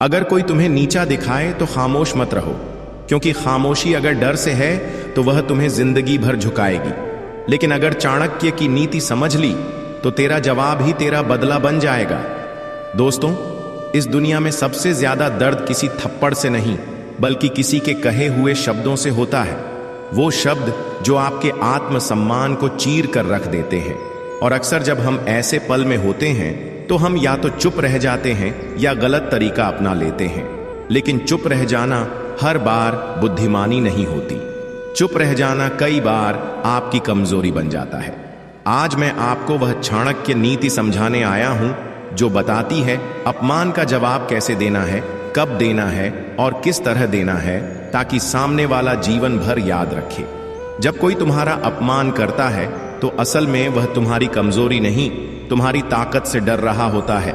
अगर कोई तुम्हें नीचा दिखाए तो खामोश मत रहो, क्योंकि खामोशी अगर डर से है तो वह तुम्हें जिंदगी भर झुकाएगी। लेकिन अगर चाणक्य की नीति समझ ली तो तेरा जवाब ही तेरा बदला बन जाएगा। दोस्तों, इस दुनिया में सबसे ज्यादा दर्द किसी थप्पड़ से नहीं, बल्कि किसी के कहे हुए शब्दों से होता है। वो शब्द जो आपके आत्मसम्मान को चीर कर रख देते हैं। और अक्सर जब हम ऐसे पल में होते हैं तो हम या तो चुप रह जाते हैं या गलत तरीका अपना लेते हैं। लेकिन चुप रह जाना हर बार बुद्धिमानी नहीं होती। चुप रह जाना कई बार आपकी कमजोरी बन जाता है। आज मैं आपको वह चाणक्य नीति समझाने आया हूं जो बताती है अपमान का जवाब कैसे देना है, कब देना है और किस तरह देना है, ताकि सामने वाला जीवन भर याद रखे। जब कोई तुम्हारा अपमान करता है तो असल में वह तुम्हारी कमजोरी नहीं, तुम्हारी ताकत से डर रहा होता है।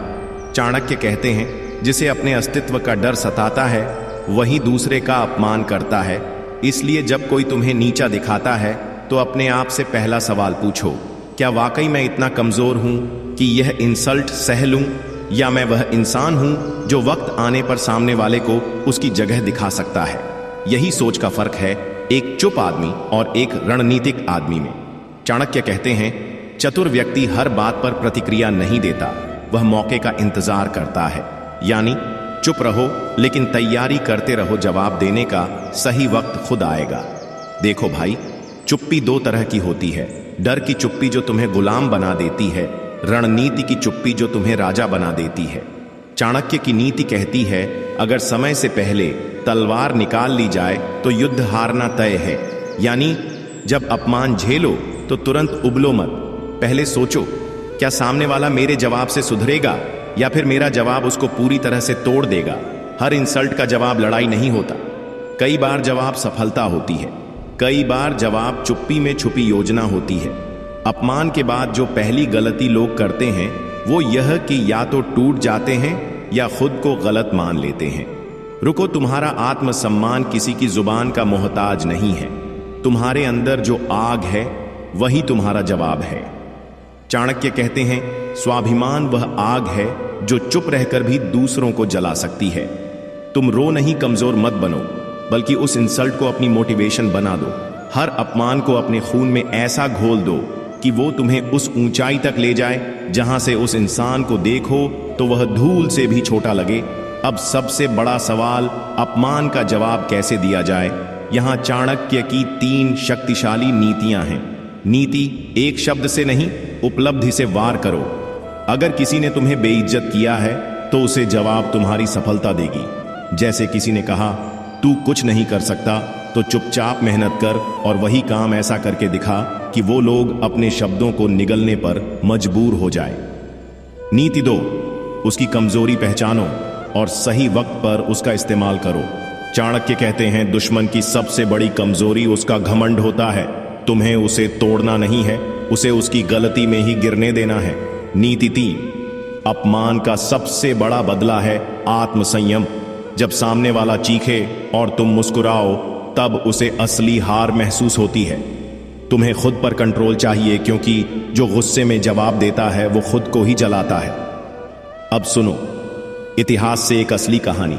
चाणक्य कहते हैं, जिसे अपने अस्तित्व का डर सताता है वही दूसरे का अपमान करता है। इसलिए जब कोई तुम्हें नीचा दिखाता है तो अपने आप से पहला सवाल पूछो, क्या वाकई मैं इतना कमजोर हूं कि यह इंसल्ट सह लूं, या मैं वह इंसान हूं जो वक्त आने पर सामने वाले को उसकी जगह दिखा सकता है। यही सोच का फर्क है एक चुप आदमी और एक रणनीतिक आदमी में। चाणक्य कहते हैं, चतुर व्यक्ति हर बात पर प्रतिक्रिया नहीं देता, वह मौके का इंतजार करता है। यानी चुप रहो लेकिन तैयारी करते रहो, जवाब देने का सही वक्त खुद आएगा। देखो भाई, चुप्पी दो तरह की होती है। डर की चुप्पी जो तुम्हें गुलाम बना देती है, रणनीति की चुप्पी जो तुम्हें राजा बना देती है। चाणक्य की नीति कहती है, अगर समय से पहले तलवार निकाल ली जाए तो युद्ध हारना तय है। यानी जब अपमान झेलो तो तुरंत उबलो मत, पहले सोचो, क्या सामने वाला मेरे जवाब से सुधरेगा या फिर मेरा जवाब उसको पूरी तरह से तोड़ देगा। हर इंसल्ट का जवाब लड़ाई नहीं होता, कई बार जवाब सफलता होती है, कई बार जवाब चुप्पी में छुपी योजना होती है। अपमान के बाद जो पहली गलती लोग करते हैं वो यह कि या तो टूट जाते हैं या खुद को गलत मान लेते हैं। रुको, तुम्हारा आत्मसम्मान किसी की जुबान का मोहताज नहीं है। तुम्हारे अंदर जो आग है वही तुम्हारा जवाब है। चाणक्य कहते हैं, स्वाभिमान वह आग है जो चुप रहकर भी दूसरों को जला सकती है। तुम रो नहीं, कमजोर मत बनो, बल्कि उस इंसल्ट को अपनी मोटिवेशन बना दो। हर अपमान को अपने खून में ऐसा घोल दो कि वो तुम्हें उस ऊंचाई तक ले जाए जहां से उस इंसान को देखो तो वह धूल से भी छोटा लगे। अब सबसे बड़ा सवाल, अपमान का जवाब कैसे दिया जाए। यहां चाणक्य की 3 शक्तिशाली नीतियां हैं। नीति एक शब्द से नहीं, उपलब्धि से वार करो। अगर किसी ने तुम्हें बेइज्जत किया है तो उसे जवाब तुम्हारी सफलता देगी। जैसे किसी ने कहा, तू कुछ नहीं कर सकता, तो चुपचाप मेहनत कर और वही काम ऐसा करके दिखा कि वो लोग अपने शब्दों को निगलने पर मजबूर हो जाए। नीति 2, उसकी कमजोरी पहचानो और सही वक्त पर उसका इस्तेमाल करो। चाणक्य कहते हैं, दुश्मन की सबसे बड़ी कमजोरी उसका घमंड होता है। तुम्हें उसे तोड़ना नहीं है, उसे उसकी गलती में ही गिरने देना है। नीति 3, अपमान का सबसे बड़ा बदला है आत्मसंयम। जब सामने वाला चीखे और तुम मुस्कुराओ तब उसे असली हार महसूस होती है। तुम्हें खुद पर कंट्रोल चाहिए, क्योंकि जो गुस्से में जवाब देता है वो खुद को ही जलाता है। अब सुनो इतिहास से एक असली कहानी।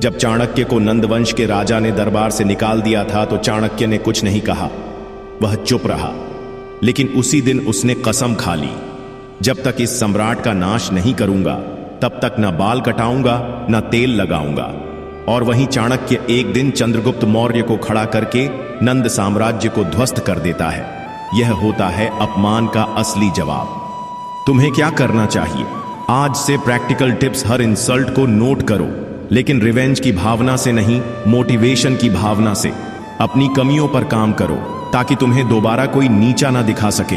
जब चाणक्य को नंदवंश के राजा ने दरबार से निकाल दिया था तो चाणक्य ने कुछ नहीं कहा, वह चुप रहा। लेकिन उसी दिन उसने कसम खा ली, जब तक इस सम्राट का नाश नहीं करूंगा तब तक न बाल कटाऊंगा न तेल लगाऊंगा। और वहीं चाणक्य एक दिन चंद्रगुप्त मौर्य को खड़ा करके नंद साम्राज्य को ध्वस्त कर देता है। यह होता है अपमान का असली जवाब। तुम्हें क्या करना चाहिए? आज से प्रैक्टिकल टिप्स। हर इंसल्ट को नोट करो, लेकिन रिवेंज की भावना से नहीं, मोटिवेशन की भावना से। अपनी कमियों पर काम करो ताकि तुम्हें दोबारा कोई नीचा ना दिखा सके।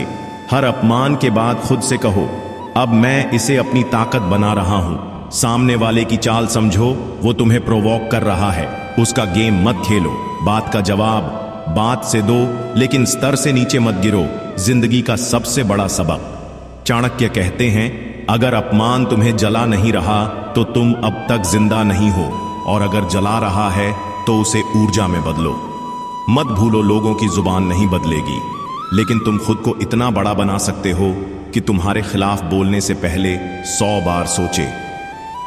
हर अपमान के बाद खुद से कहो, अब मैं इसे अपनी ताकत बना रहा हूं। सामने वाले की चाल समझो, वो तुम्हें प्रोवोक कर रहा है, उसका गेम मत खेलो। बात का जवाब बात से दो, लेकिन स्तर से नीचे मत गिरो। जिंदगी का सबसे बड़ा सबक। चाणक्य कहते हैं, अगर अपमान तुम्हें जला नहीं रहा तो तुम अब तक जिंदा नहीं हो, और अगर जला रहा है तो उसे ऊर्जा में बदलो। मत भूलो, लोगों की जुबान नहीं बदलेगी, लेकिन तुम खुद को इतना बड़ा बना सकते हो कि तुम्हारे खिलाफ बोलने से पहले 100 बार सोचे।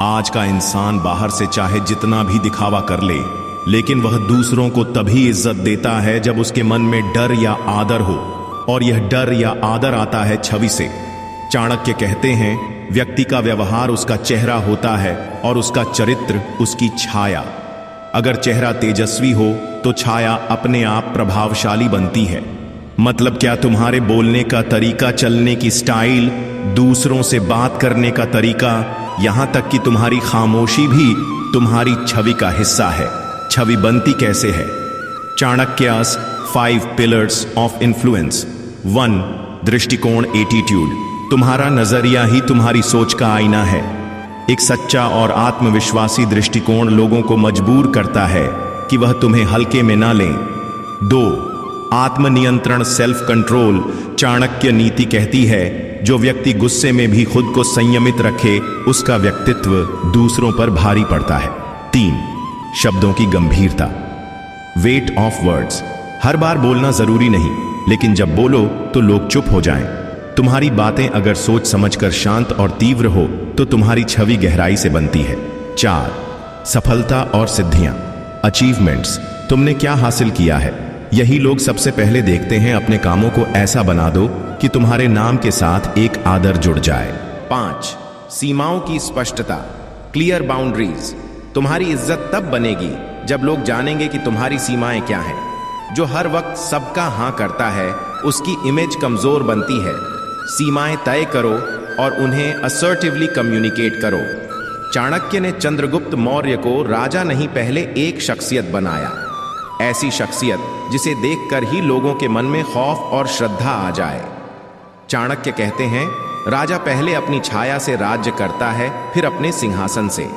आज का इंसान बाहर से चाहे जितना भी दिखावा कर ले, लेकिन वह दूसरों को तभी इज्जत देता है जब उसके मन में डर या आदर हो, और यह डर या आदर आता है छवि से। चाणक्य कहते हैं, व्यक्ति का व्यवहार उसका चेहरा होता है और उसका चरित्र उसकी छाया। अगर चेहरा तेजस्वी हो तो छाया अपने आप प्रभावशाली बनती है। मतलब क्या, तुम्हारे बोलने का तरीका, चलने की स्टाइल, दूसरों से बात करने का तरीका, यहां तक कि तुम्हारी खामोशी भी तुम्हारी छवि का हिस्सा है। छवि बनती कैसे है? चाणक्य's 5 पिलर्स ऑफ इन्फ्लुएंस। 1. दृष्टिकोण, एटीट्यूड। तुम्हारा नजरिया ही तुम्हारी सोच का आईना है। एक सच्चा और आत्मविश्वासी दृष्टिकोण लोगों को मजबूर करता है कि वह तुम्हें हल्के में ना लें। 2. आत्मनियंत्रण, सेल्फ कंट्रोल। चाणक्य नीति कहती है, जो व्यक्ति गुस्से में भी खुद को संयमित रखे, उसका व्यक्तित्व दूसरों पर भारी पड़ता है। 3. शब्दों की गंभीरता, वेट ऑफ वर्ड्स। हर बार बोलना जरूरी नहीं, लेकिन जब बोलो तो लोग चुप हो जाएं। तुम्हारी बातें अगर सोच समझकर शांत और तीव्र हो तो तुम्हारी छवि गहराई से बनती है। 4. सफलता और सिद्धियां, अचीवमेंट्स। तुमने क्या हासिल किया है, यही लोग सबसे पहले देखते हैं। अपने कामों को ऐसा बना दो कि तुम्हारे नाम के साथ एक आदर जुड़ जाए। 5. सीमाओं की स्पष्टता, क्लियर बाउंड्रीज। तुम्हारी इज्जत तब बनेगी जब लोग जानेंगे कि तुम्हारी सीमाएं क्या हैं। जो हर वक्त सबका हां करता है, उसकी इमेज कमजोर बनती है। सीमाएं तय करो और उन्हें असर्टिवली कम्युनिकेट करो। चाणक्य ने चंद्रगुप्त मौर्य को राजा नहीं, पहले एक शख्सियत बनाया। ऐसी शख्सियत जिसे देखकर ही लोगों के मन में खौफ और श्रद्धा आ जाए। चाणक्य कहते हैं, राजा पहले अपनी छाया से राज्य करता है, फिर अपने सिंहासन से।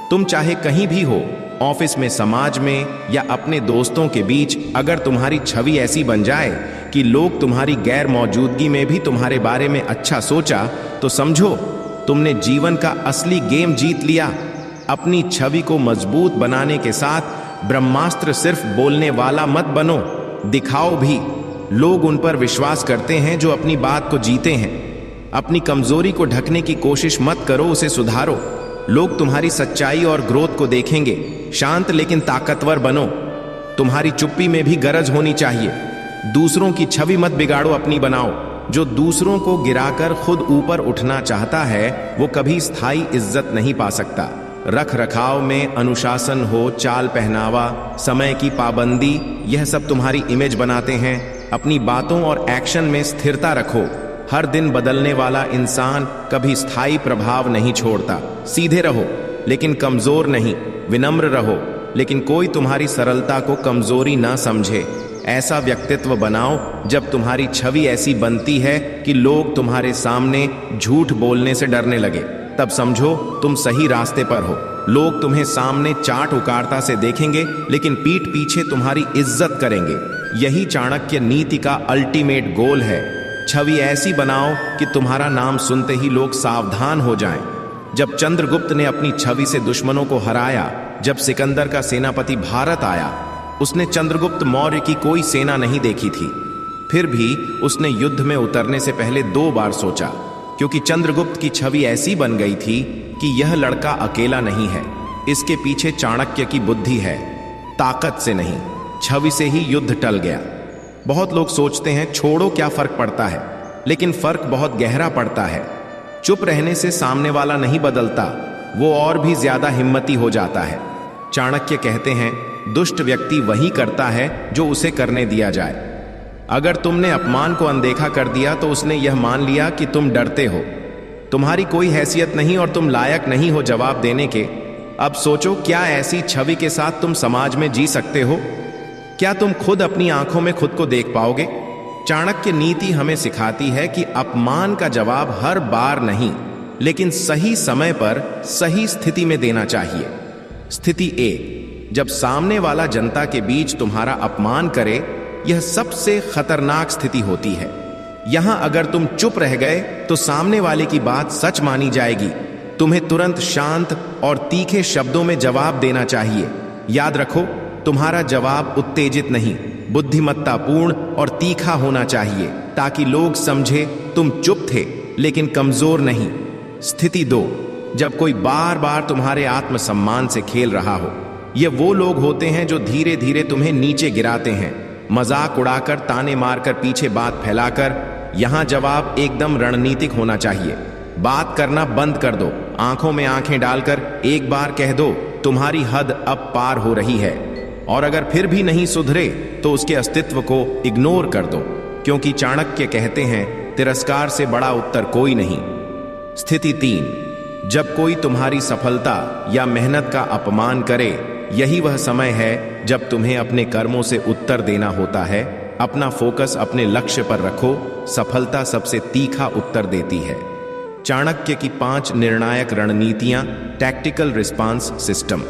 तुम चाहे कहीं भी हो, ऑफिस में, समाज में या अपने दोस्तों के बीच, अगर तुम्हारी छवि ऐसी बन जाए कि लोग तुम्हारी गैर मौजूदगी में भी तुम्हारे बारे में अच्छा सोचा, तो समझो तुमने जीवन का असली गेम जीत लिया। अपनी छवि को मजबूत बनाने के साथ ब्रह्मास्त्र सिर्फ बोलने वाला मत बनो, दिखाओ भी। लोग उन पर विश्वास करते हैं जो अपनी बात को जीते हैं। अपनी कमजोरी को ढकने की कोशिश मत करो, उसे सुधारो। लोग तुम्हारी सच्चाई और ग्रोथ को देखेंगे। शांत लेकिन ताकतवर बनो। तुम्हारी चुप्पी में भी गरज होनी चाहिए। दूसरों की छवि मत बिगाड़ो, अपनी बनाओ। जो दूसरों को गिराकर खुद ऊपर उठना चाहता है, वो कभी स्थायी इज्जत नहीं पा सकता। रख रखाव में अनुशासन हो, चाल पहनावा, समय की पाबंदी, यह सब तुम्हारी इमेज बनाते हैं। अपनी बातों और एक्शन में स्थिरता रखो। हर दिन बदलने वाला इंसान कभी स्थायी प्रभाव नहीं छोड़ता। सीधे रहो लेकिन कमजोर नहीं, विनम्र रहो लेकिन कोई तुम्हारी सरलता को कमजोरी ना समझे। ऐसा व्यक्तित्व बनाओ जब तुम्हारी छवि ऐसी बनती है कि लोग तुम्हारे सामने झूठ बोलने से डरने लगे, तब समझो तुम सही रास्ते पर हो। लोग तुम्हें सामने चाट उकारता से देखेंगे, लेकिन पीठ पीछे तुम्हारी इज्जत करेंगे। यही चाणक्य नीति का अल्टीमेट गोल है। छवि ऐसी बनाओ कि तुम्हारा नाम सुनते ही लोग सावधान हो जाएं। जब चंद्रगुप्त ने अपनी छवि से दुश्मनों को हराया, जब सिकंदर का सेनापति भारत आया, उसने चंद्रगुप्त मौर्य की कोई सेना नहीं देखी थी। फिर भी उसने युद्ध में उतरने से पहले 2 बार सोचा, क्योंकि चंद्रगुप्त की छवि ऐसी बन गई थी कि यह लड़का अकेला नहीं है, इसके पीछे चाणक्य की बुद्धि है। ताकत से नहीं, छवि से ही युद्ध टल गया। बहुत लोग सोचते हैं छोड़ो क्या फर्क पड़ता है, लेकिन फर्क बहुत गहरा पड़ता है। चुप रहने से सामने वाला नहीं बदलता, वो और भी ज्यादा हिम्मती हो जाता है। चाणक्य कहते हैं, दुष्ट व्यक्ति वही करता है जो उसे करने दिया जाए। अगर तुमने अपमान को अनदेखा कर दिया तो उसने यह मान लिया कि तुम डरते हो, तुम्हारी कोई हैसियत नहीं और तुम लायक नहीं हो जवाब देने के। अब सोचो, क्या ऐसी छवि के साथ तुम समाज में जी सकते हो? क्या तुम खुद अपनी आंखों में खुद को देख पाओगे? चाणक्य नीति हमें सिखाती है कि अपमान का जवाब हर बार नहीं, लेकिन सही समय पर सही स्थिति में देना चाहिए। स्थिति ए, जब सामने वाला जनता के बीच तुम्हारा अपमान करे, यह सबसे खतरनाक स्थिति होती है। यहां अगर तुम चुप रह गए तो सामने वाले की बात सच मानी जाएगी। तुम्हें तुरंत शांत और तीखे शब्दों में जवाब देना चाहिए। याद रखो, तुम्हारा जवाब उत्तेजित नहीं, बुद्धिमत्तापूर्ण और तीखा होना चाहिए, ताकि लोग समझे तुम चुप थे लेकिन कमजोर नहीं। स्थिति 2, जब कोई बार बार तुम्हारे आत्मसम्मान से खेल रहा हो। ये वो लोग होते हैं जो धीरे धीरे तुम्हें नीचे गिराते हैं, मजाक उड़ाकर, ताने मारकर, पीछे बात फैलाकर। यहां जवाब एकदम रणनीतिक होना चाहिए। बात करना बंद कर दो, आंखों में आंखें डालकर एक बार कह दो, तुम्हारी हद अब पार हो रही है। और अगर फिर भी नहीं सुधरे तो उसके अस्तित्व को इग्नोर कर दो, क्योंकि चाणक्य कहते हैं, तिरस्कार से बड़ा उत्तर कोई नहीं। स्थिति 3, जब कोई तुम्हारी सफलता या मेहनत का अपमान करे, यही वह समय है जब तुम्हें अपने कर्मों से उत्तर देना होता है। अपना फोकस अपने लक्ष्य पर रखो, सफलता सबसे तीखा उत्तर देती है। चाणक्य की 5 निर्णायक रणनीतियां, टैक्टिकल रिस्पांस सिस्टम।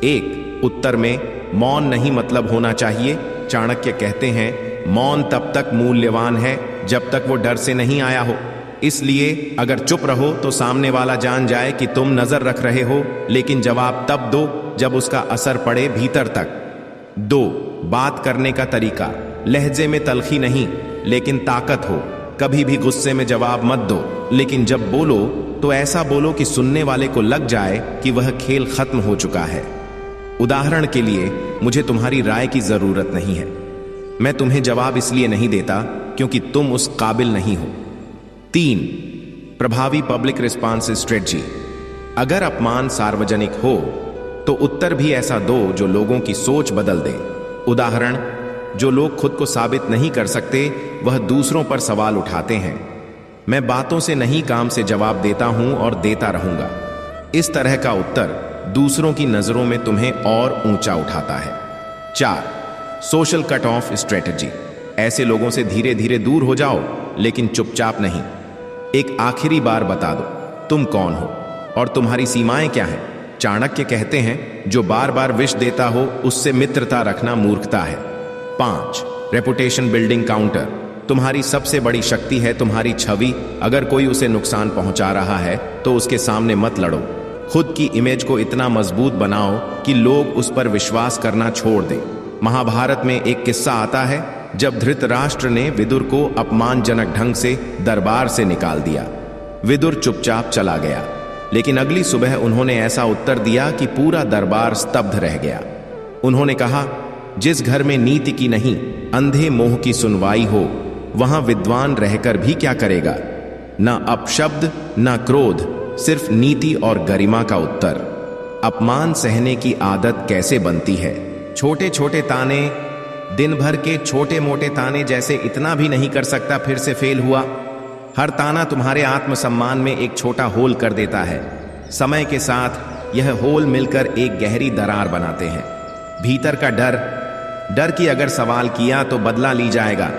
1, उत्तर में मौन नहीं मतलब होना चाहिए। चाणक्य कहते हैं, मौन तब तक मूल्यवान है जब तक वो डर से नहीं आया हो। इसलिए अगर चुप रहो तो सामने वाला जान जाए कि तुम नजर रख रहे हो, लेकिन जवाब तब दो जब उसका असर पड़े भीतर तक। 2, बात करने का तरीका। लहजे में तलखी नहीं, लेकिन ताकत हो। कभी भी गुस्से में जवाब मत दो, लेकिन जब बोलो तो ऐसा बोलो कि सुनने वाले को लग जाए कि वह खेल खत्म हो चुका है। उदाहरण के लिए, मुझे तुम्हारी राय की जरूरत नहीं है। मैं तुम्हें जवाब इसलिए नहीं देता क्योंकि तुम उस काबिल नहीं हो। 3, प्रभावी पब्लिक रिस्पांस स्ट्रेटजी। अगर अपमान सार्वजनिक हो तो उत्तर भी ऐसा दो जो लोगों की सोच बदल दे। उदाहरण, जो लोग खुद को साबित नहीं कर सकते वह दूसरों पर सवाल उठाते हैं। मैं बातों से नहीं, काम से जवाब देता हूं और देता रहूंगा। इस तरह का उत्तर दूसरों की नजरों में तुम्हें और ऊंचा उठाता है। 4, सोशल कट ऑफ स्ट्रेटजी। ऐसे लोगों से धीरे धीरे दूर हो जाओ, लेकिन चुपचाप नहीं। एक आखिरी बार बता दो तुम कौन हो और तुम्हारी सीमाएं क्या हैं। चाणक्य कहते हैं, जो बार बार विष देता हो उससे मित्रता रखना मूर्खता है। 5, रेपुटेशन बिल्डिंग काउंटर। तुम्हारी सबसे बड़ी शक्ति है तुम्हारी छवि। अगर कोई उसे नुकसान पहुंचा रहा है तो उसके सामने मत लड़ो। खुद की इमेज को इतना मजबूत बनाओ कि लोग उस पर विश्वास करना छोड़ दें। महाभारत में एक किस्सा आता है जब धृतराष्ट्र ने विदुर को अपमानजनक ढंग से दरबार से निकाल दिया। विदुर चुपचाप चला गया, लेकिन अगली सुबह उन्होंने ऐसा उत्तर दिया कि पूरा दरबार स्तब्ध रह गया। उन्होंने कहा, जिस घर में नीति की नहीं, अंधे मोह की सुनवाई हो, वहां विद्वान रहकर भी क्या करेगा। ना अपशब्द, ना क्रोध, सिर्फ नीति और गरिमा का उत्तर। अपमान सहने की आदत कैसे बनती है। छोटे छोटे ताने, दिन भर के छोटे मोटे ताने जैसे इतना भी नहीं कर सकता फिर से फेल हुआ। हर ताना तुम्हारे आत्मसम्मान में एक छोटा होल कर देता है। समय के साथ यह होल मिलकर एक गहरी दरार बनाते हैं। भीतर का डर, डर की अगर सवाल किया तो बदला ली जाएगा,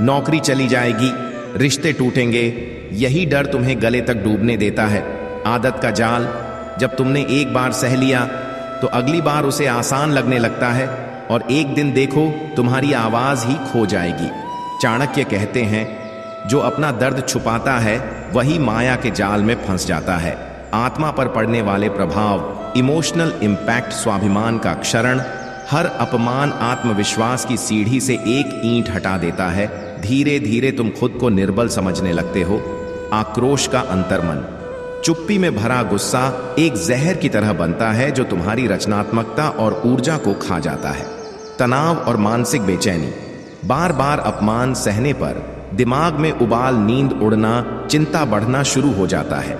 नौकरी चली जाएगी, रिश्ते टूटेंगे। यही डर तुम्हें गले तक डूबने देता है। आदत का जाल, जब तुमने एक बार सह लिया तो अगली बार उसे आसान लगने लगता है और एक दिन देखो तुम्हारी आवाज ही खो जाएगी। चाणक्य कहते हैं, जो अपना दर्द छुपाता है वही माया के जाल में फंस जाता है। आत्मा पर पड़ने वाले प्रभाव, इमोशनल इंपैक्ट, स्वाभिमान का क्षरण। हर अपमान आत्मविश्वास की सीढ़ी से एक ईंट हटा देता है। धीरे धीरे तुम खुद को निर्बल समझने लगते हो। आक्रोश का अंतर्मन, चुप्पी में भरा गुस्सा एक जहर की तरह बनता है जो तुम्हारी रचनात्मकता और ऊर्जा को खा जाता है। तनाव और मानसिक बेचैनी, बार बार अपमान सहने पर दिमाग में उबाल, नींद उड़ना, चिंता बढ़ना शुरू हो जाता है।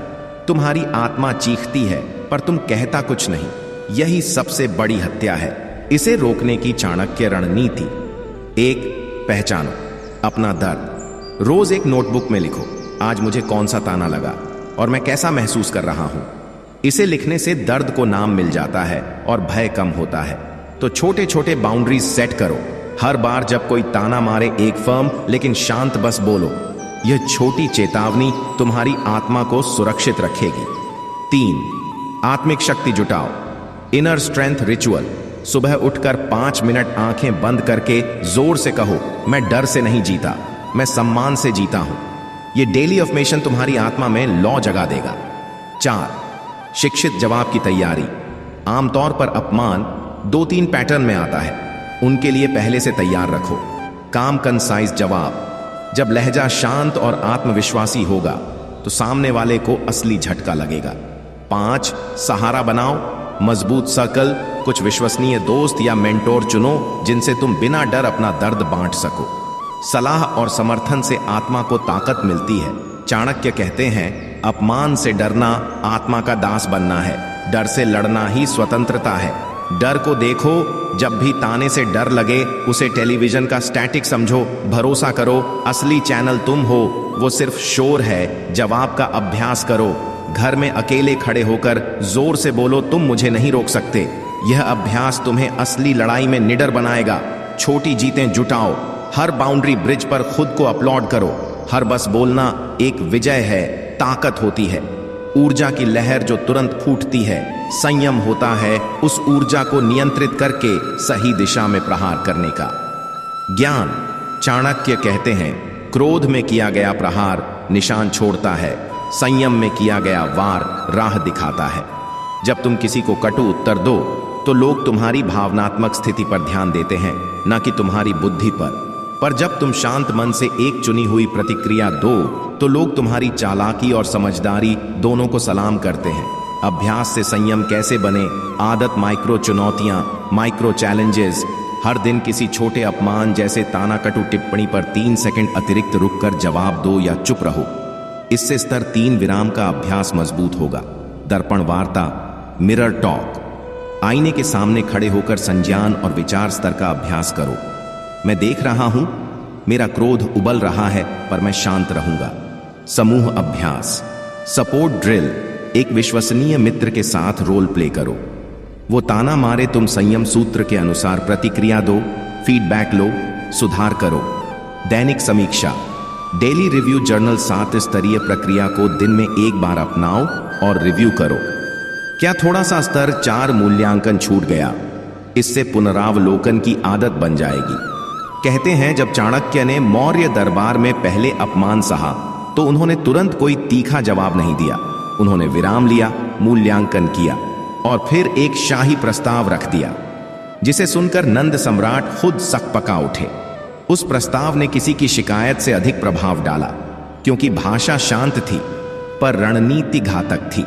तुम्हारी आत्मा चीखती है पर तुम कहता कुछ नहीं। यही सबसे बड़ी हत्या है। इसे रोकने की चाणक्य रणनीति। 1, पहचानो अपना दर्द। रोज एक नोटबुक में लिखो, आज मुझे कौन सा ताना लगा और मैं कैसा महसूस कर रहा हूं। इसे लिखने से दर्द को नाम मिल जाता है और भय कम होता है। तो छोटे छोटे बाउंड्रीज सेट करो। हर बार जब कोई ताना मारे एक फर्म लेकिन शांत बस बोलो। यह छोटी चेतावनी तुम्हारी आत्मा को सुरक्षित रखेगी। 3, आत्मिक शक्ति जुटाओ। Inner strength ritual. सुबह उठकर 5 मिनट आंखें बंद करके जोर से कहो, मैं डर से नहीं जीता, मैं सम्मान से जीता हूं। यह डेली अफर्मेशन तुम्हारी आत्मा में लौ जगा देगा। 4, शिक्षित जवाब की तैयारी। आमतौर पर अपमान 2-3 पैटर्न में आता है, उनके लिए पहले से तैयार रखो। काम कंसाइज जवाब। जब लहजा शांत और आत्मविश्वासी होगा तो सामने वाले को असली झटका लगेगा। 5 सहारा बनाओ, मजबूत सर्कल, कुछ विश्वसनीय दोस्त या मेंटोर चुनो जिनसे तुम बिना डर अपना दर्द बांट सको। सलाह और समर्थन से आत्मा को ताकत मिलती है। चाणक्य कहते हैं, अपमान से डरना आत्मा का दास बनना है, डर से लड़ना ही स्वतंत्रता है। डर को देखो, जब भी ताने से डर लगे उसे टेलीविजन का स्टैटिक समझो। भरोसा करो, असली चैनल तुम हो, वो सिर्फ शोर है। जवाब का अभ्यास करो, घर में अकेले खड़े होकर जोर से बोलो, तुम मुझे नहीं रोक सकते। यह अभ्यास तुम्हें असली लड़ाई में निडर बनाएगा। छोटी जीतें जुटाओ, हर बाउंड्री ब्रिज पर खुद को अपलॉड करो। हर बस बोलना एक विजय है, ताकत होती है। ऊर्जा की लहर जो तुरंत फूटती है, संयम होता है उस ऊर्जा को नियंत्रित करके सही दिशा में प्रहार करने का। ज्ञान, चाणक्य कहते हैं, क्रोध में किया गया प्रहार निशान छोड़ता है, संयम में किया गया वार राह दिखाता है। जब तुम किसी को कटु उत्तर दो तो लोग तुम्हारी भावनात्मक स्थिति पर ध्यान देते हैं, न कि तुम्हारी बुद्धि पर जब तुम शांत मन से एक चुनी हुई प्रतिक्रिया दो तो लोग तुम्हारी चालाकी और समझदारी दोनों को सलाम करते हैं। अभ्यास से संयम कैसे बने? आदत, माइक्रो चुनौतियां, माइक्रो चैलेंजेस। हर दिन किसी छोटे अपमान जैसे ताना कटु टिप्पणी पर 3 सेकंड अतिरिक्त रुककर जवाब दो या चुप रहो। इससे स्तर 3 विराम का अभ्यास मजबूत होगा। दर्पण वार्ता, मिरर टॉक। आईने के सामने खड़े होकर संज्ञान और विचार स्तर का अभ्यास करो। मैं देख रहा हूं, मेरा क्रोध उबल रहा है, पर मैं शांत रहूंगा। समूह अभ्यास, सपोर्ट ड्रिल। एक विश्वसनीय मित्र के साथ रोल प्ले करो। वो ताना मारे, तुम संयम सूत्र के अनुसार प्रतिक्रिया दो, फीडबैक लो, सुधार करो। दैनिक समीक्षा, डेली रिव्यू जर्नल। 7 स्तरीय प्रक्रिया को दिन में एक बार अपनाओ और रिव्यू करो। क्या थोड़ा सा स्तर 4 मूल्यांकन छूट गया? इससे पुनरावलोकन की आदत बन जाएगी। कहते हैं, जब चाणक्य ने मौर्य दरबार में पहले अपमान सहा तो उन्होंने तुरंत कोई तीखा जवाब नहीं दिया। उन्होंने विराम लिया, मूल्यांकन किया और फिर एक शाही प्रस्ताव रख दिया, जिसे सुनकर नंद सम्राट खुद सकपका उठे। उस प्रस्ताव ने किसी की शिकायत से अधिक प्रभाव डाला, क्योंकि भाषा शांत थी पर रणनीति घातक थी।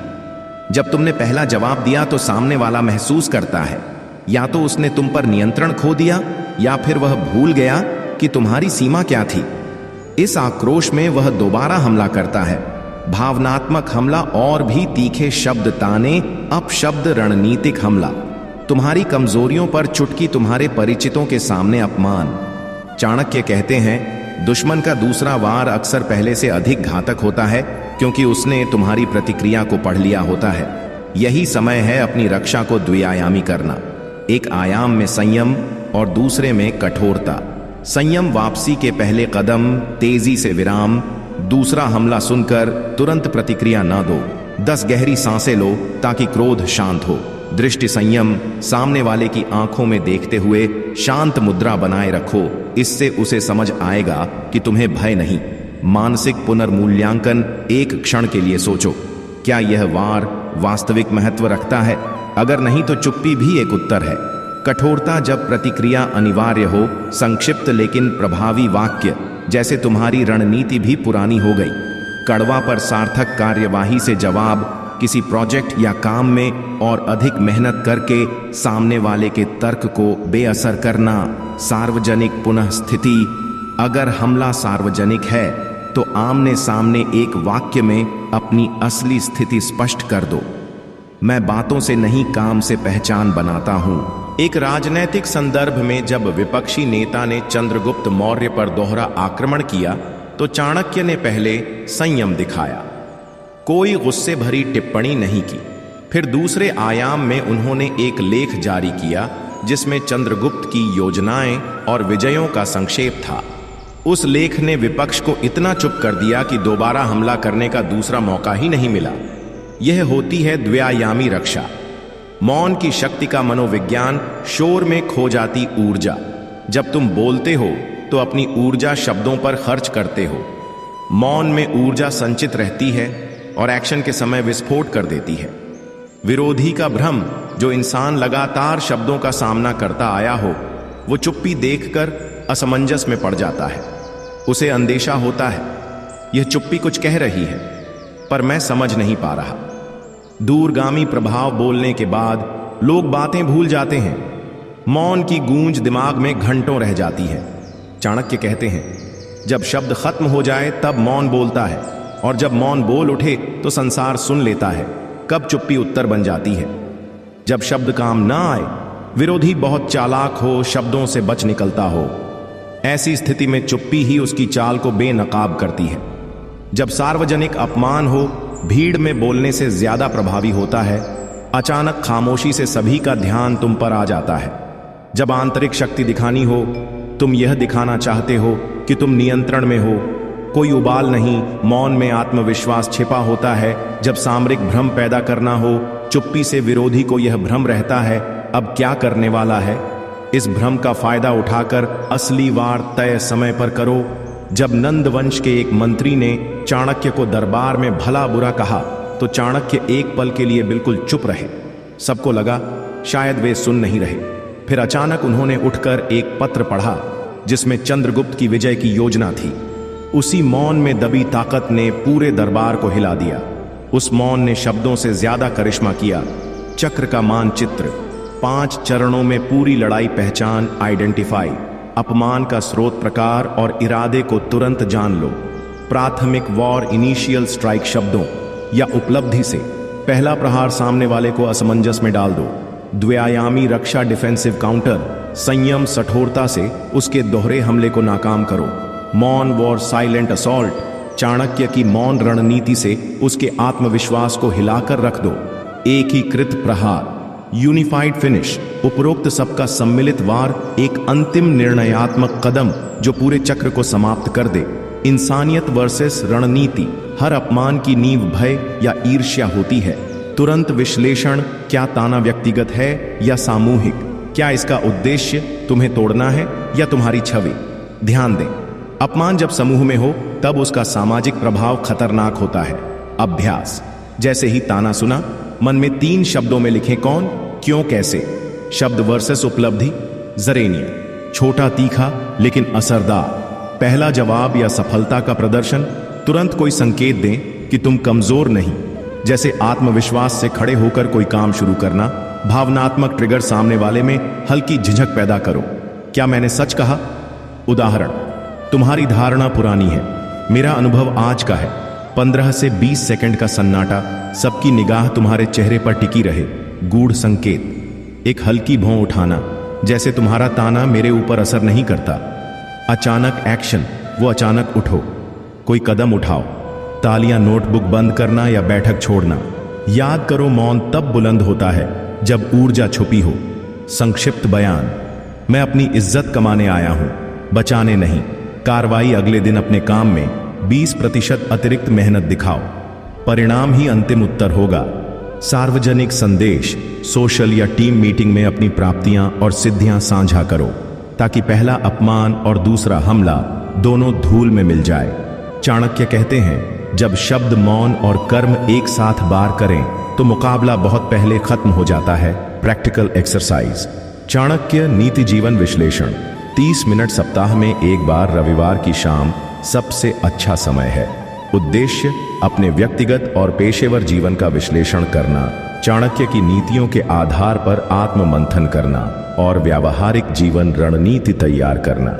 जब तुमने पहला जवाब दिया तो सामने वाला महसूस करता है, या तो उसने तुम पर नियंत्रण खो दिया या फिर वह भूल गया कि तुम्हारी सीमा क्या थी। इस आक्रोश में वह दोबारा हमला करता है। भावनात्मक हमला और भी तीखे शब्द, ताने, अपशब्द, रणनीतिक हमला। तुम्हारी कमजोरियों पर चुटकी, तुम्हारे परिचितों के सामने अपमान। चाणक्य कहते हैं, दुश्मन का दूसरा वार अक्सर पहले से अधिक घातक होता है, क्योंकि उसने तुम्हारी प्रतिक्रिया को पढ़ लिया होता है। यही समय है अपनी रक्षा को द्विआयामी करना। एक आयाम में संयम और दूसरे में कठोरता। संयम वापसी के पहले कदम, तेजी से विराम। दूसरा हमला सुनकर तुरंत प्रतिक्रिया ना दो। 10 गहरी सांसें लो ताकि क्रोध शांत हो। दृष्टि संयम, सामने वाले की आंखों में देखते हुए शांत मुद्रा बनाए रखो। इससे उसे समझ आएगा कि तुम्हें भय नहीं। मानसिक पुनर्मूल्यांकन, एक क्षण के लिए सोचो, क्या यह वार वास्तविक महत्व रखता है? अगर नहीं तो चुप्पी भी एक उत्तर है। कठोरता, जब प्रतिक्रिया अनिवार्य हो। संक्षिप्त लेकिन प्रभावी वाक्य, जैसे तुम्हारी रणनीति भी पुरानी हो गई। कड़वा पर सार्थक कार्यवाही से जवाब, किसी प्रोजेक्ट या काम में और अधिक मेहनत करके सामने वाले के तर्क को बेअसर करना। सार्वजनिक पुनः स्थिति, अगर हमला सार्वजनिक है तो आमने सामने एक वाक्य में अपनी असली स्थिति स्पष्ट कर दो। मैं बातों से नहीं, काम से पहचान बनाता हूं। एक राजनैतिक संदर्भ में जब विपक्षी नेता ने चंद्रगुप्त मौर्य पर दोहरा आक्रमण किया तो चाणक्य ने पहले संयम दिखाया, कोई गुस्से भरी टिप्पणी नहीं की। फिर दूसरे आयाम में उन्होंने एक लेख जारी किया जिसमें चंद्रगुप्त की योजनाएं और विजयों का संक्षेप था। उस लेख ने विपक्ष को इतना चुप कर दिया कि दोबारा हमला करने का दूसरा मौका ही नहीं मिला। यह होती है द्विआयामी रक्षा। मौन की शक्ति का मनोविज्ञान, शोर में खो जाती ऊर्जा। जब तुम बोलते हो तो अपनी ऊर्जा शब्दों पर खर्च करते हो। मौन में ऊर्जा संचित रहती है और एक्शन के समय विस्फोट कर देती है। विरोधी का भ्रम, जो इंसान लगातार शब्दों का सामना करता आया हो, वो चुप्पी देखकर असमंजस में पड़ जाता है। उसे अंदेशा होता है, यह चुप्पी कुछ कह रही है पर मैं समझ नहीं पा रहा। दूरगामी प्रभाव बोलने के बाद लोग बातें भूल जाते हैं। मौन की गूंज दिमाग में घंटों रह जाती है। चाणक्य कहते हैं, जब शब्द खत्म हो जाए तब मौन बोलता है, और जब मौन बोल उठे तो संसार सुन लेता है। कब चुप्पी उत्तर बन जाती है? जब शब्द काम ना आए, विरोधी बहुत चालाक हो, शब्दों से बच निकलता हो। ऐसी स्थिति में चुप्पी ही उसकी चाल को बेनकाब करती है। जब सार्वजनिक अपमान हो, भीड़ में बोलने से ज्यादा प्रभावी होता है। अचानक खामोशी से सभी का ध्यान तुम पर आ जाता है। जब आंतरिक शक्ति दिखानी हो, तुम यह दिखाना चाहते हो कि तुम नियंत्रण में हो, कोई उबाल नहीं। मौन में आत्मविश्वास छिपा होता है। जब सामरिक भ्रम पैदा करना हो, चुप्पी से विरोधी को यह भ्रम रहता है, अब क्या करने वाला है। इस भ्रम का फायदा उठाकर असली वार तय समय पर करो। जब नंद वंश के एक मंत्री ने चाणक्य को दरबार में भला बुरा कहा, तो चाणक्य एक पल के लिए बिल्कुल चुप रहे। सबको लगा शायद वे सुन नहीं रहे। फिर अचानक उन्होंने उठकर एक पत्र पढ़ा जिसमें चंद्रगुप्त की विजय की योजना थी। उसी मौन में दबी ताकत ने पूरे दरबार को हिला दिया। उस मौन ने शब्दों से ज्यादा करिश्मा किया। चक्र का मानचित्र, 5 चरणों में पूरी लड़ाई पहचान, आइडेंटिफाई, अपमान का स्रोत प्रकार और इरादे को तुरंत जान लो। प्राथमिक वॉर इनिशियल स्ट्राइक शब्दों या उपलब्धि से पहला प्रहार सामने वाले को असमंजस में डाल दो। द्व्यायामी रक्षा डिफेंसिव काउंटर, संयम सठोरता से उसके दोहरे हमले को नाकाम करो। मौन वॉर साइलेंट असॉल्ट, चाणक्य की मौन रणनीति से उसके आत्मविश्वास को हिलाकर रख दो। एकीकृत प्रहार, यूनिफाइड फिनिश, उपरोक्त सबका सम्मिलित वार, एक अंतिम निर्णयात्मक कदम जो पूरे चक्र को समाप्त कर दे। इंसानियत वर्सेस रणनीति, हर अपमान की नींव भय या ईर्ष्या होती है। तुरंत विश्लेषण, क्या ताना व्यक्तिगत है या सामूहिक? क्या इसका उद्देश्य तुम्हें तोड़ना है या तुम्हारी छवि? ध्यान दें, अपमान जब समूह में हो तब उसका सामाजिक प्रभाव खतरनाक होता है। अभ्यास, जैसे ही ताना सुना, मन में 3 शब्दों में लिखें कौन, क्यों, कैसे। शब्द वर्सेस उपलब्धि, जरेनिया, छोटा तीखा लेकिन असरदार। पहला जवाब या सफलता का प्रदर्शन, तुरंत कोई संकेत दें कि तुम कमजोर नहीं, जैसे आत्मविश्वास से खड़े होकर कोई काम शुरू करना। भावनात्मक ट्रिगर, सामने वाले में हल्की झिझक पैदा करो, क्या मैंने सच कहा? उदाहरण, तुम्हारी धारणा पुरानी है, मेरा अनुभव आज का है। 15 से 20 सेकंड का सन्नाटा, सबकी निगाह तुम्हारे चेहरे पर टिकी रहे। गूढ़ संकेत, एक हल्की भौं उठाना, जैसे तुम्हारा ताना मेरे ऊपर असर नहीं करता। अचानक एक्शन, वो अचानक उठो, कोई कदम उठाओ। तालियां, नोटबुक बंद करना या बैठक छोड़ना। याद करो, मौन तब बुलंद होता है जब ऊर्जा छुपी हो। संक्षिप्त बयान, मैं अपनी इज्जत कमाने आया हूं, बचाने नहीं। कार्रवाई, अगले दिन अपने काम में 20% अतिरिक्त मेहनत दिखाओ, परिणाम ही अंतिम उत्तर होगा। सार्वजनिक संदेश, सोशल या टीम मीटिंग में अपनी प्राप्तियां और सिद्धियां साझा करो, ताकि पहला अपमान और दूसरा हमला दोनों धूल में मिल जाए। चाणक्य कहते हैं, जब शब्द, मौन और कर्म एक साथ बार करें तो मुकाबला बहुत पहले खत्म हो जाता है। प्रैक्टिकल एक्सरसाइज, चाणक्य नीति जीवन विश्लेषण, 30 मिनट सप्ताह में एक बार, रविवार की शाम सबसे अच्छा समय है। उद्देश्य, अपने व्यक्तिगत और पेशेवर जीवन का विश्लेषण करना, चाणक्य की नीतियों के आधार पर आत्म मंथन करना और व्यावहारिक जीवन रणनीति तैयार करना।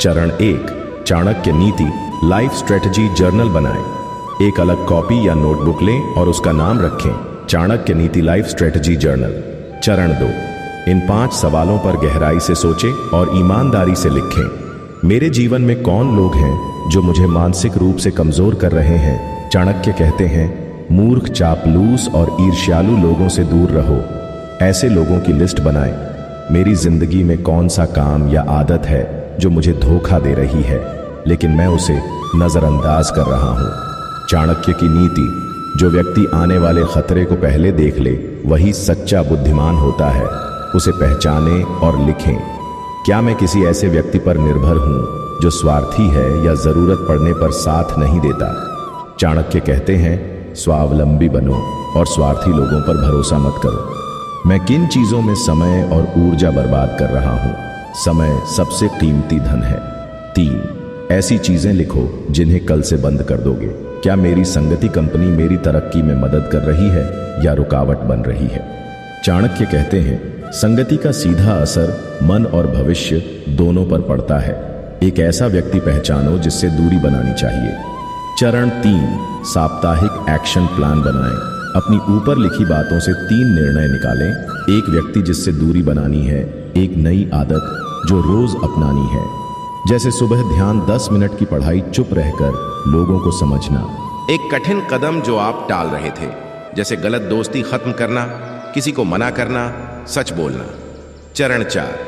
चरण 1, चाणक्य नीति लाइफ स्ट्रेटजी जर्नल बनाएं। एक अलग कॉपी या नोटबुक लें और उसका नाम रखें, चाणक्य नीति लाइफ स्ट्रेटजी जर्नल। चरण 2, इन 5 सवालों पर गहराई से सोचें और ईमानदारी से लिखें। मेरे जीवन में कौन लोग हैं जो मुझे मानसिक रूप से कमजोर कर रहे हैं? चाणक्य कहते हैं, मूर्ख, चापलूस और ईर्ष्यालु लोगों से दूर रहो। ऐसे लोगों की लिस्ट बनाएं। मेरी जिंदगी में कौन सा काम या आदत है जो मुझे धोखा दे रही है, लेकिन मैं उसे नजरअंदाज कर रहा हूं। चाणक्य की नीति, जो व्यक्ति आने वाले खतरे को पहले देख ले वही सच्चा बुद्धिमान होता है। उसे पहचानें और लिखें। क्या मैं किसी ऐसे व्यक्ति पर निर्भर हूं जो स्वार्थी है या जरूरत पड़ने पर साथ नहीं देता? चाणक्य कहते हैं, स्वावलंबी बनो और स्वार्थी लोगों पर भरोसा मत करो। मैं किन चीजों में समय और ऊर्जा बर्बाद कर रहा हूं? समय सबसे कीमती धन है। 3, ऐसी चीजें लिखो जिन्हें कल से बंद कर दोगे। क्या मेरी संगति कंपनी मेरी तरक्की में मदद कर रही है या रुकावट बन रही है? चाणक्य कहते हैं, संगति का सीधा असर मन और भविष्य दोनों पर पड़ता है। एक ऐसा व्यक्ति पहचानो जिससे दूरी बनानी चाहिए। चरण 3, साप्ताहिक एक्शन प्लान बनाएं। अपनी ऊपर लिखी बातों से 3 निर्णय निकालें। एक व्यक्ति जिससे दूरी बनानी है, एक नई आदत जो रोज अपनानी है, जैसे सुबह ध्यान 10 मिनट की पढ़ाई, चुप रहकर लोगों को समझना। एक कठिन कदम जो आप टाल रहे थे, जैसे गलत दोस्ती खत्म करना, किसी को मना करना, सच बोलना। चरण 4,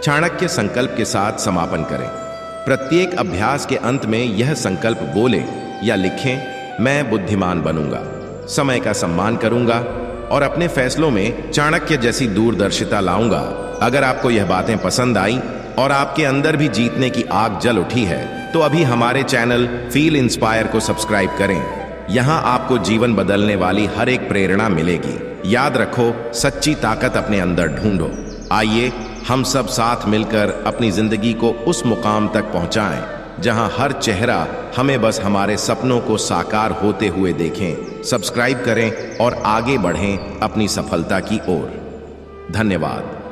चाणक्य संकल्प के साथ समापन करें। प्रत्येक अभ्यास के अंत में यह संकल्प बोलें या लिखें, मैं बुद्धिमान बनूंगा, समय का सम्मान करूंगा और अपने फैसलों में चाणक्य जैसी दूरदर्शिता लाऊंगा। अगर आपको यह बातें पसंद आई और आपके अंदर भी जीतने की आग जल उठी है, तो अभी हमारे चैनल फील इंस्पायर को सब्सक्राइब करें। यहां आपको जीवन बदलने वाली हर एक प्रेरणा मिलेगी। याद रखो, सच्ची ताकत अपने अंदर ढूंढो। आइए हम सब साथ मिलकर अपनी जिंदगी को उस मुकाम तक पहुंचाएं जहां हर चेहरा हमें बस हमारे सपनों को साकार होते हुए देखें। सब्सक्राइब करें और आगे बढ़ें अपनी सफलता की ओर। धन्यवाद।